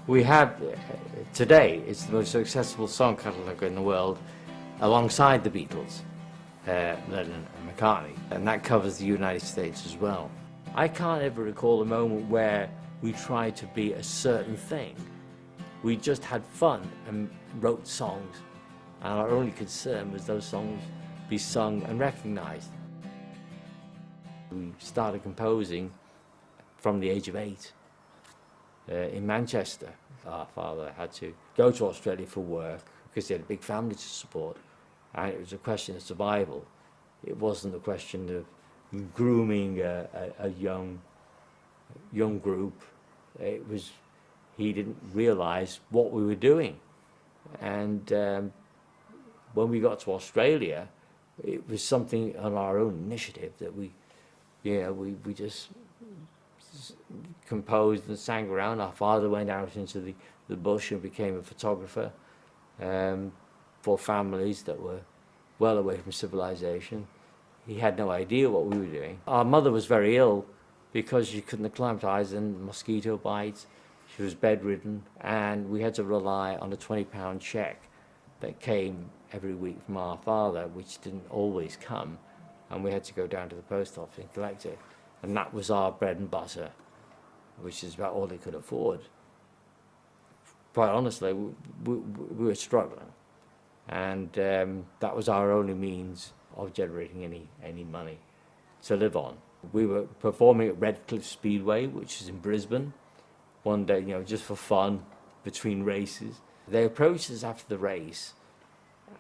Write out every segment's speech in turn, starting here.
We have, today, it's the most accessible song catalogue in the world, alongside the Beatles, Lennon and McCartney, and that covers the United States as well. I can't ever recall a moment where we tried to be a certain thing. We just had fun and wrote songs, and our only concern was those songs be sung and recognised. We started composing from the age of 8 in Manchester. Our father had to go to Australia for work because he had a big family to support, and it was a question of survival. It wasn't a question of grooming a young group. It was, he didn't realise what we were doing, and when we got to Australia, it was something on our own initiative that we just composed and sang around. Our father went out into the bush and became a photographer for families that were well away from civilization. He had no idea what we were doing. Our mother was very ill because she couldn't acclimatise and mosquito bites. She was bedridden, and we had to rely on a £20 cheque that came every week from our father, which didn't always come, and we had to go down to the post office and collect it. And that was our bread and butter, which is about all they could afford. Quite honestly, we were struggling, and that was our only means of generating any money to live on. We were performing at Redcliffe Speedway, which is in Brisbane, one day, just for fun, between races. They approached us after the race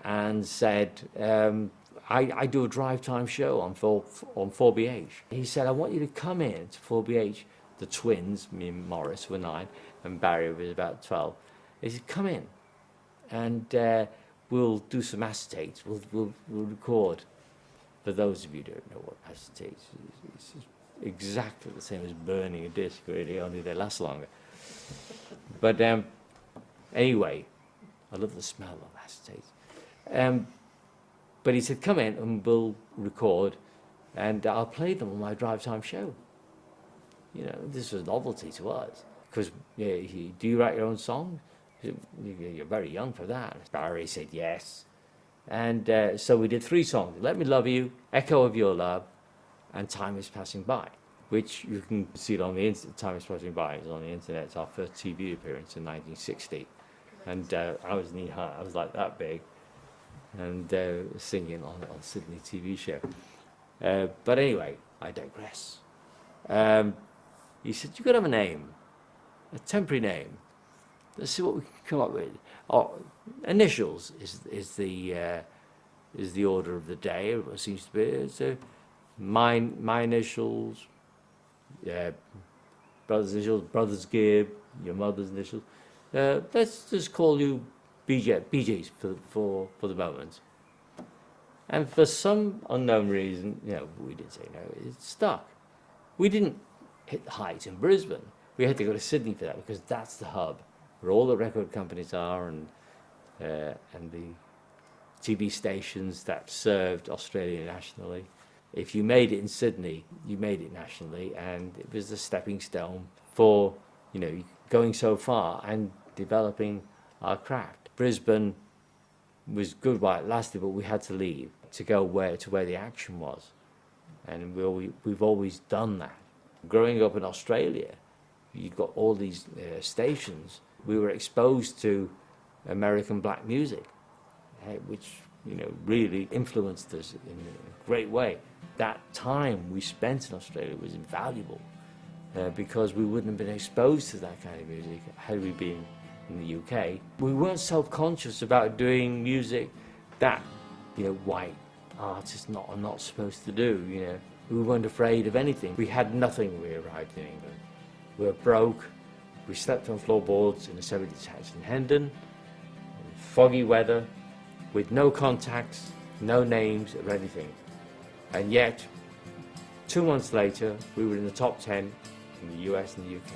and said, I do a drive time show on 4BH. He said, I want you to come in to 4BH. The twins, me and Morris were 9, and Barry was about 12. He said, come in, and we'll do some acetates. We'll record. For those of you who don't know what acetates is, it's exactly the same as burning a disc, really, only they last longer. But anyway, I love the smell of acetates. But he said, come in and we'll record, and I'll play them on my drive time show. This was novelty to us, because do you write your own songs? You're very young for that. Barry said yes. And so we did 3 songs: Let Me Love You, Echo of Your Love, and Time Is Passing By, which you can see it on the internet. Time Is Passing By is on the internet. It's our first TV appearance in 1960. And I was knee high, I was like that big, and singing on Sydney TV show. But anyway, I digress. He said, you've got to have a name, a temporary name. Let's see what we can come up with. Initials is the order of the day. It seems to be. It's my initials, brother's initials, brother's Gibb, your mother's initials. Let's just call you BeeGees for the moment. And for some unknown reason, we didn't say no. It stuck. We didn't hit the heights in Brisbane. We had to go to Sydney for that, because that's the hub where all the record companies are, and the TV stations that served Australia nationally. If you made it in Sydney, you made it nationally, and it was a stepping stone for going so far and developing our craft. Brisbane was good while it lasted, but we had to leave to go where the action was, and we've always done that. Growing up in Australia, you've got all these stations. We were exposed to American black music, which really influenced us in a great way. That time we spent in Australia was invaluable, because we wouldn't have been exposed to that kind of music had we been in the UK. We weren't self-conscious about doing music that white artists are not supposed to do. We weren't afraid of anything. We had nothing when we arrived in England. We were broke. We slept on floorboards in a semi-detached in Hendon, in foggy weather, with no contacts, no names or anything. And yet, 2 months later, we were in the top 10 in the US and the UK.